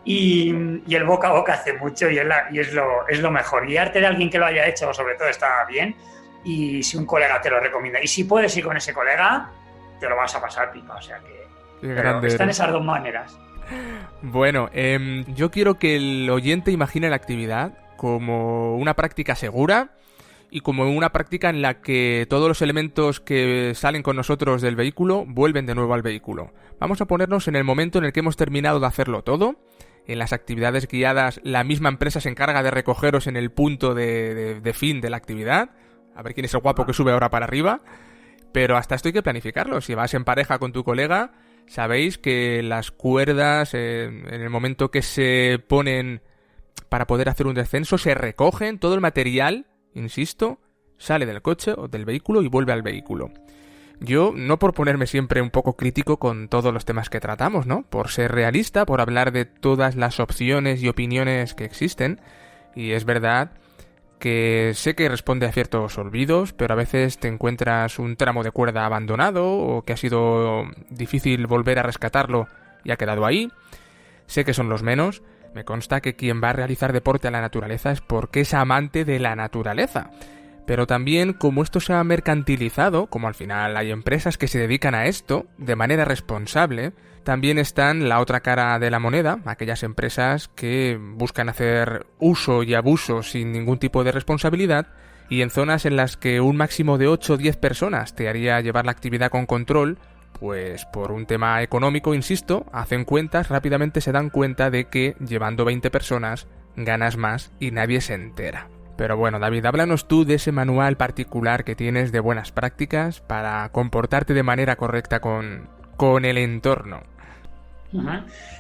Y el boca a boca hace mucho y es lo mejor. Guiarte de alguien que lo haya hecho, sobre todo, está bien. Y si un colega te lo recomienda. Y si puedes ir con ese colega, te lo vas a pasar pipa. O sea que están esas dos maneras. Bueno, yo quiero que el oyente imagine la actividad como una práctica segura y como una práctica en la que todos los elementos que salen con nosotros del vehículo vuelven de nuevo al vehículo. Vamos a ponernos en el momento en el que hemos terminado de hacerlo todo. En las actividades guiadas, la misma empresa se encarga de recogeros en el punto de fin de la actividad. a ver quién es el guapo que sube ahora para arriba, pero hasta esto hay que planificarlo. Si vas en pareja con tu colega, sabéis que las cuerdas, en el momento que se ponen para poder hacer un descenso, se recogen, todo el material, insisto, sale del coche o del vehículo y vuelve al vehículo. Yo, no por ponerme siempre un poco crítico con todos los temas que tratamos, ¿no? Por ser realista, por hablar de todas las opciones y opiniones que existen, y es verdad que sé que responde a ciertos olvidos, pero a veces te encuentras un tramo de cuerda abandonado o que ha sido difícil volver a rescatarlo y ha quedado ahí. Sé que son los menos. Me consta que quien va a realizar deporte a la naturaleza es porque es amante de la naturaleza. Pero también, como esto se ha mercantilizado, como al final hay empresas que se dedican a esto de manera responsable, también están la otra cara de la moneda, aquellas empresas que buscan hacer uso y abuso sin ningún tipo de responsabilidad, y en zonas en las que un máximo de 8 o 10 personas te haría llevar la actividad con control, pues por un tema económico, insisto, hacen cuentas, rápidamente se dan cuenta de que llevando 20 personas ganas más y nadie se entera. Pero bueno, David, háblanos tú de ese manual particular que tienes de buenas prácticas para comportarte de manera correcta con el entorno.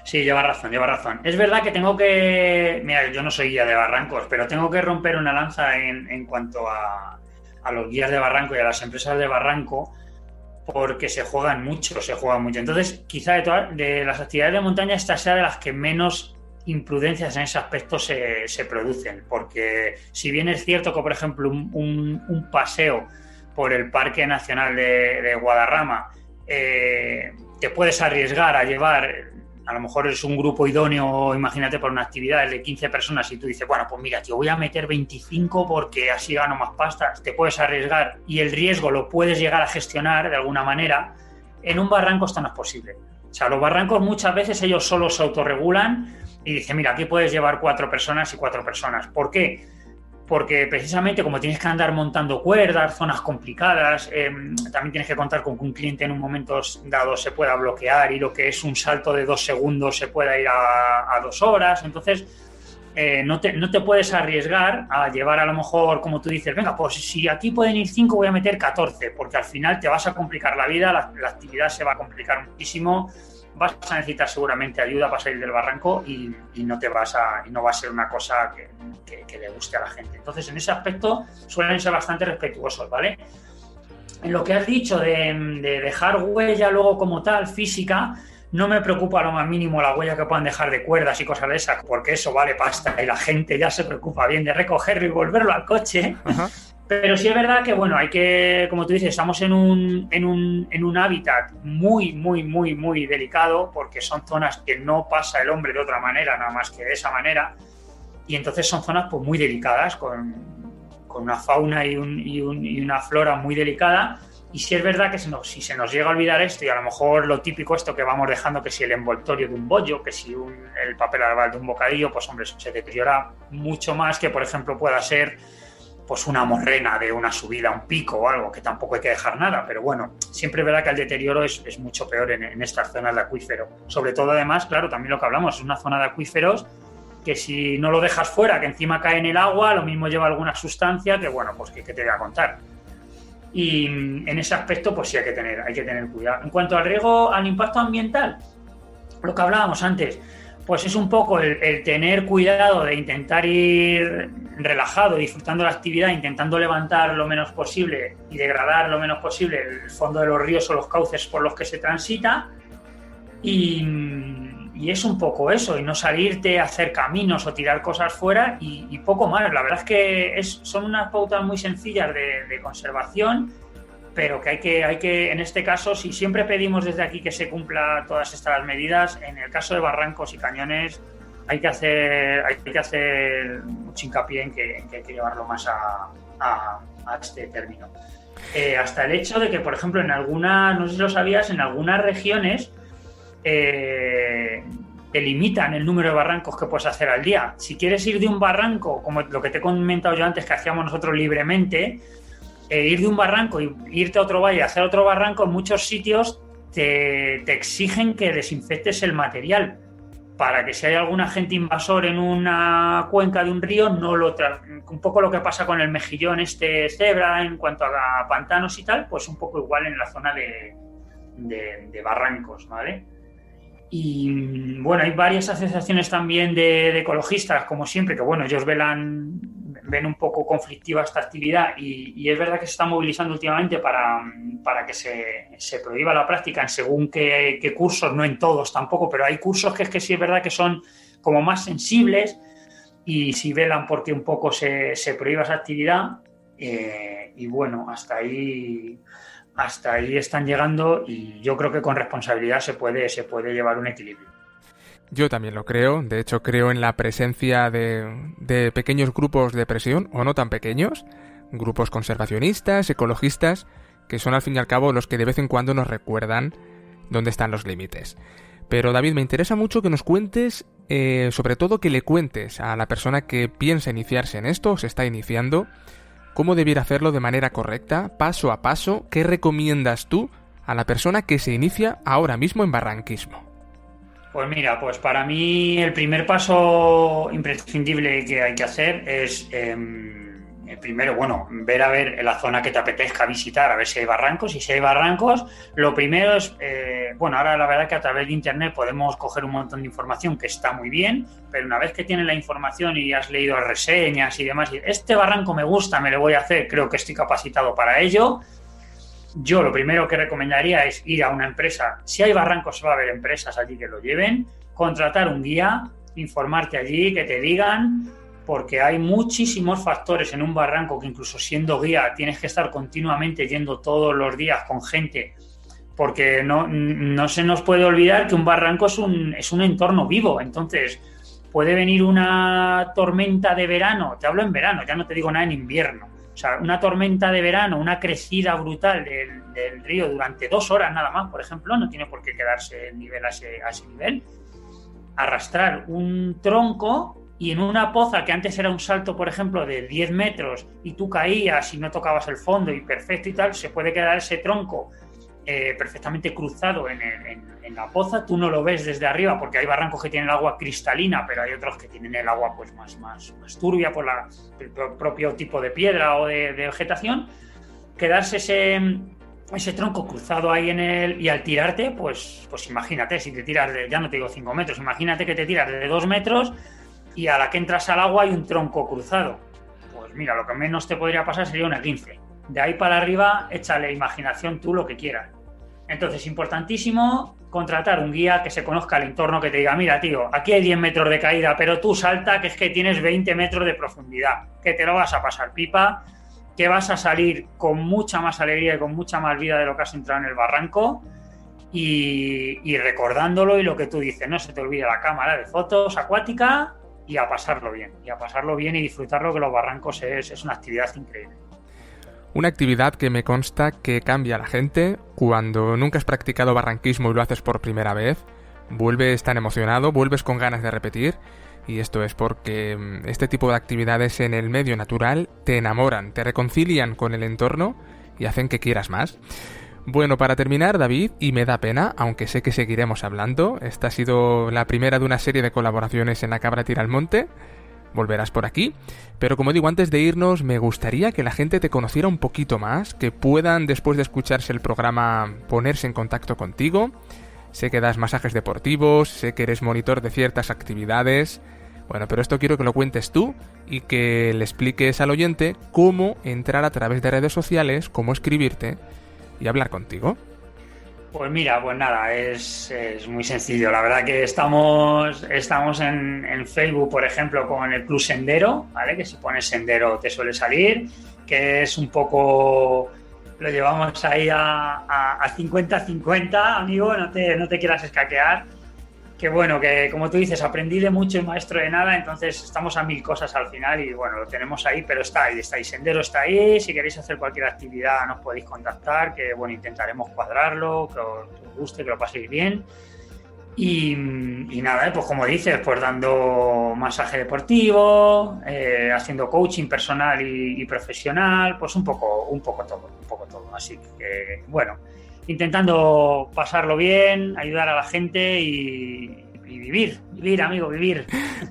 Sí, lleva razón. Es verdad que tengo que... Mira, yo no soy guía de barrancos, pero tengo que romper una lanza en cuanto a los guías de barranco y a las empresas de barranco, porque se juegan mucho. Entonces, quizá de las actividades de montaña, esta sea de las que menos imprudencias en ese aspecto se producen, porque si bien es cierto que, por ejemplo, un paseo por el Parque Nacional de Guadarrama te puedes arriesgar a llevar, a lo mejor es un grupo idóneo, imagínate, por una actividad de 15 personas y tú dices, bueno, pues mira, yo voy a meter 25 porque así gano más pasta. Te puedes arriesgar y el riesgo lo puedes llegar a gestionar de alguna manera. En un barranco esto no es posible. O sea, los barrancos muchas veces ellos solos se autorregulan y dicen, mira, aquí puedes llevar 4 personas y 4 personas. ¿Por qué? Porque precisamente como tienes que andar montando cuerdas, zonas complicadas, también tienes que contar con que un cliente en un momento dado se pueda bloquear y lo que es un salto de 2 segundos se pueda ir a 2 horas. Entonces, no te puedes arriesgar a llevar a lo mejor, como tú dices, venga, pues si aquí pueden ir 5 voy a meter 14, porque al final te vas a complicar la vida, la actividad se va a complicar muchísimo. Vas a necesitar seguramente ayuda para salir del barranco y no va a ser una cosa que le guste a la gente. Entonces, en ese aspecto suelen ser bastante respetuosos, ¿vale? En lo que has dicho de dejar huella luego como tal, física, no me preocupa lo más mínimo la huella que puedan dejar de cuerdas y cosas de esas, porque eso vale pasta y la gente ya se preocupa bien de recogerlo y volverlo al coche. Ajá. Pero sí es verdad que, bueno, hay que, como tú dices, estamos en un hábitat muy, muy, muy, muy delicado, porque son zonas que no pasa el hombre de otra manera, nada más que de esa manera, y entonces son zonas pues muy delicadas, con una fauna y una flora muy delicada, y sí es verdad que si se nos llega a olvidar esto, y a lo mejor lo típico esto que vamos dejando, que si el envoltorio de un bollo, que si el papel albal de un bocadillo, pues hombre, eso se deteriora mucho más que, por ejemplo, pueda ser pues una morrena de una subida, un pico o algo, que tampoco hay que dejar nada, pero bueno, siempre es verdad que el deterioro es mucho peor en estas zonas de acuífero. Sobre todo, además, claro, también lo que hablamos, es una zona de acuíferos que si no lo dejas fuera, que encima cae en el agua, lo mismo lleva alguna sustancia que, bueno, pues que te voy a contar. Y en ese aspecto, pues sí hay que tener cuidado. En cuanto al riesgo, al impacto ambiental, lo que hablábamos antes, pues es un poco el tener cuidado de intentar ir relajado, disfrutando la actividad, intentando levantar lo menos posible y degradar lo menos posible el fondo de los ríos o los cauces por los que se transita. Y es un poco eso, y no salirte a hacer caminos o tirar cosas fuera y poco más. La verdad es que son unas pautas muy sencillas de conservación, pero que hay que, en este caso, si siempre pedimos desde aquí que se cumpla todas estas medidas, en el caso de barrancos y cañones hay que hacer mucho hincapié en que hay que llevarlo más a este término. Hasta el hecho de que, por ejemplo, no sé si lo sabías, en algunas regiones te limitan el número de barrancos que puedes hacer al día. Si quieres ir de un barranco, como lo que te he comentado yo antes, que hacíamos nosotros libremente, ir de un barranco y irte a otro valle, hacer otro barranco, en muchos sitios te exigen que desinfectes el material. para que si hay algún agente invasor en una cuenca de un río, un poco lo que pasa con el mejillón cebra en cuanto a pantanos y tal, pues un poco igual en la zona de barrancos, ¿vale? Y bueno, hay varias asociaciones también de ecologistas, como siempre, que bueno, ellos ven un poco conflictiva esta actividad y es verdad que se está movilizando últimamente para que se prohíba la práctica en según qué cursos, no en todos tampoco, pero hay cursos que es que sí es verdad que son como más sensibles y sí velan porque un poco se prohíba esa actividad y bueno, hasta ahí están llegando y yo creo que con responsabilidad se puede llevar un equilibrio. Yo también lo creo, de hecho creo en la presencia de pequeños grupos de presión, o no tan pequeños, grupos conservacionistas, ecologistas, que son al fin y al cabo los que de vez en cuando nos recuerdan dónde están los límites. Pero David, me interesa mucho que nos cuentes, sobre todo que le cuentes a la persona que piensa iniciarse en esto, o se está iniciando, cómo debiera hacerlo de manera correcta, paso a paso. ¿Qué recomiendas tú a la persona que se inicia ahora mismo en barranquismo? Pues mira, pues para mí el primer paso imprescindible que hay que hacer es, primero, bueno, ver a ver la zona que te apetezca visitar, a ver si hay barrancos. Y si hay barrancos, lo primero es, bueno, ahora la verdad que a través de internet podemos coger un montón de información que está muy bien, pero una vez que tienes la información y has leído reseñas y demás, y este barranco me gusta, me lo voy a hacer, creo que estoy capacitado para ello. Yo lo primero que recomendaría es ir a una empresa. Si hay barrancos, va a haber empresas allí que lo lleven, contratar un guía, informarte allí, que te digan, porque hay muchísimos factores en un barranco que incluso siendo guía tienes que estar continuamente yendo todos los días con gente, porque no se nos puede olvidar que un barranco es un entorno vivo. Entonces puede venir una tormenta de verano, te hablo en verano, ya no te digo nada en invierno. O sea, una tormenta de verano, una crecida brutal del río durante 2 horas nada más, por ejemplo, no tiene por qué quedarse el nivel a ese nivel. Arrastrar un tronco y en una poza que antes era un salto, por ejemplo, de 10 metros y tú caías y no tocabas el fondo y perfecto y tal, se puede quedar ese tronco perfectamente cruzado en la poza. Tú no lo ves desde arriba porque hay barrancos que tienen el agua cristalina, pero hay otros que tienen el agua pues más turbia por el propio tipo de piedra o de vegetación. Quedarse ese tronco cruzado ahí y al tirarte, pues imagínate, si te tiras ya no te digo 5 metros, imagínate que te tiras de 2 metros y a la que entras al agua hay un tronco cruzado. Pues mira, lo que menos te podría pasar sería un esguince. De ahí para arriba, échale imaginación tú lo que quieras. Entonces, importantísimo contratar un guía que se conozca el entorno, que te diga, mira, tío, aquí hay 10 metros de caída, pero tú salta, que es que tienes 20 metros de profundidad, que te lo vas a pasar pipa, que vas a salir con mucha más alegría y con mucha más vida de lo que has entrado en el barranco y recordándolo y lo que tú dices, no se te olvide la cámara de fotos acuática y a pasarlo bien y disfrutarlo, que los barrancos es una actividad increíble. Una actividad que me consta que cambia a la gente. Cuando nunca has practicado barranquismo y lo haces por primera vez, vuelves tan emocionado, vuelves con ganas de repetir, y esto es porque este tipo de actividades en el medio natural te enamoran, te reconcilian con el entorno y hacen que quieras más. Bueno, para terminar, David, y me da pena, aunque sé que seguiremos hablando, esta ha sido la primera de una serie de colaboraciones en La Cabra Tira al Monte. Volverás por aquí, pero como digo, antes de irnos, me gustaría que la gente te conociera un poquito más, que puedan, después de escucharse el programa, ponerse en contacto contigo. Sé que das masajes deportivos, sé que eres monitor de ciertas actividades. Bueno, pero esto quiero que lo cuentes tú y que le expliques al oyente cómo entrar a través de redes sociales, cómo escribirte y hablar contigo. Pues mira, pues nada, es muy sencillo. La verdad que estamos en Facebook, por ejemplo, con el Club Sendero, ¿vale? Que si pones Sendero te suele salir, que es un poco... Lo llevamos ahí a 50-50, amigo, no te quieras escaquear. Que bueno, que como tú dices, aprendí de mucho y maestro de nada, entonces estamos a 1000 cosas al final y bueno, lo tenemos ahí, pero está ahí, Sendero está ahí. Si queréis hacer cualquier actividad nos podéis contactar, que bueno, intentaremos cuadrarlo, que os guste, que lo paséis bien. Y nada, pues como dices, pues dando masaje deportivo, haciendo coaching personal y profesional, pues un poco todo. Así que bueno, intentando pasarlo bien, ayudar a la gente y Y vivir, amigo, vivir.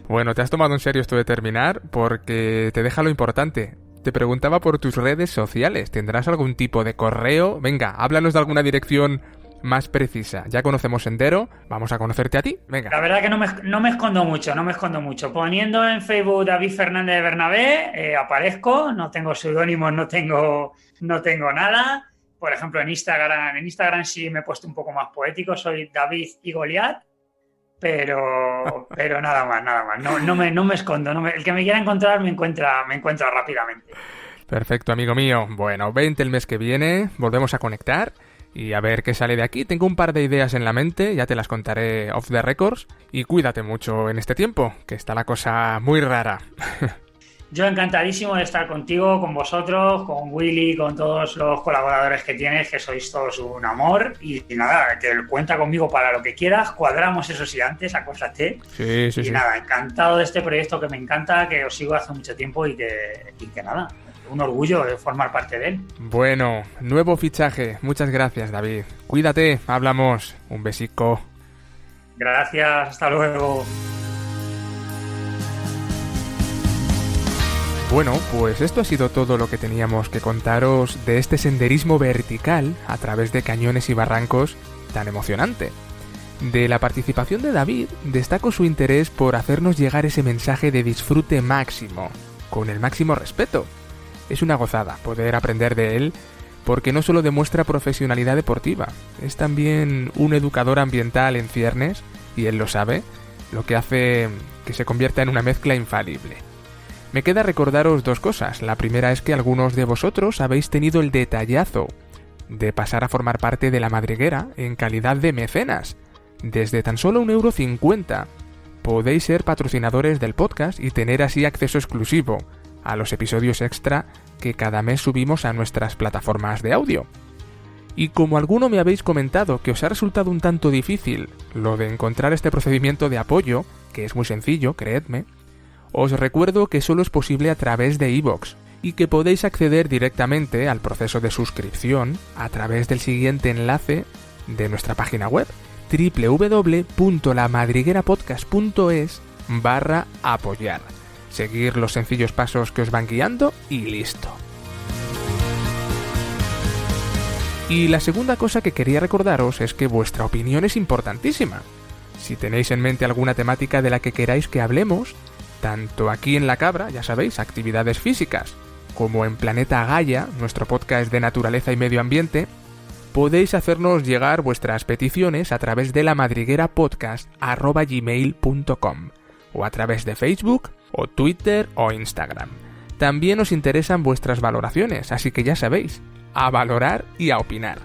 Bueno, te has tomado en serio esto de terminar porque te deja lo importante. Te preguntaba por tus redes sociales. ¿Tendrás algún tipo de correo? Venga, háblanos de alguna dirección más precisa. Ya conocemos Sendero, vamos a conocerte a ti. Venga. La verdad que no me escondo mucho. Poniendo en Facebook David Fernández de Bernabé, aparezco, no tengo seudónimos, no tengo nada. Por ejemplo, en Instagram sí me he puesto un poco más poético, soy David y Goliat, pero nada más. No me escondo. El que me quiera encontrar me encuentra rápidamente. Perfecto, amigo mío. Bueno, vente el mes que viene, volvemos a conectar y a ver qué sale de aquí. Tengo un par de ideas en la mente, ya te las contaré off the records. Y cuídate mucho en este tiempo, que está la cosa muy rara. Yo encantadísimo de estar contigo, con vosotros, con Willy, con todos los colaboradores que tienes, que sois todos un amor. Y nada, que cuenta conmigo para lo que quieras. Cuadramos eso sí antes, acuérdate. Sí. Nada, encantado de este proyecto que me encanta, que os sigo hace mucho tiempo y que nada, un orgullo de formar parte de él. Bueno, nuevo fichaje. Muchas gracias, David. Cuídate, hablamos. Un besico. Gracias, hasta luego. Bueno, pues esto ha sido todo lo que teníamos que contaros de este senderismo vertical a través de cañones y barrancos tan emocionante. De la participación de David, destaco su interés por hacernos llegar ese mensaje de disfrute máximo, con el máximo respeto. Es una gozada poder aprender de él, porque no solo demuestra profesionalidad deportiva, es también un educador ambiental en ciernes, y él lo sabe, lo que hace que se convierta en una mezcla infalible. Me queda recordaros dos cosas. La primera es que algunos de vosotros habéis tenido el detallazo de pasar a formar parte de La Madriguera en calidad de mecenas. Desde tan solo 1,50 € podéis ser patrocinadores del podcast y tener así acceso exclusivo a los episodios extra que cada mes subimos a nuestras plataformas de audio. Y como alguno me habéis comentado que os ha resultado un tanto difícil lo de encontrar este procedimiento de apoyo, que es muy sencillo, creedme, os recuerdo que solo es posible a través de iVoox y que podéis acceder directamente al proceso de suscripción a través del siguiente enlace de nuestra página web www.lamadriguerapodcast.es/apoyar. Seguir los sencillos pasos que os van guiando y listo. Y la segunda cosa que quería recordaros es que vuestra opinión es importantísima. Si tenéis en mente alguna temática de la que queráis que hablemos, tanto aquí en La Cabra, ya sabéis, actividades físicas, como en Planeta Gaia, nuestro podcast de naturaleza y medio ambiente, podéis hacernos llegar vuestras peticiones a través de lamadriguerapodcast@gmail.com o a través de Facebook, o Twitter o Instagram. También nos interesan vuestras valoraciones, así que ya sabéis, a valorar y a opinar.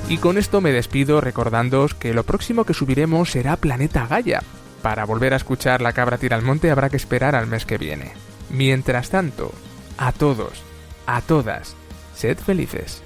Y con esto me despido recordándoos que lo próximo que subiremos será Planeta Gaia. Para volver a escuchar La Cabra Tira al Monte habrá que esperar al mes que viene. Mientras tanto, a todos, a todas, sed felices.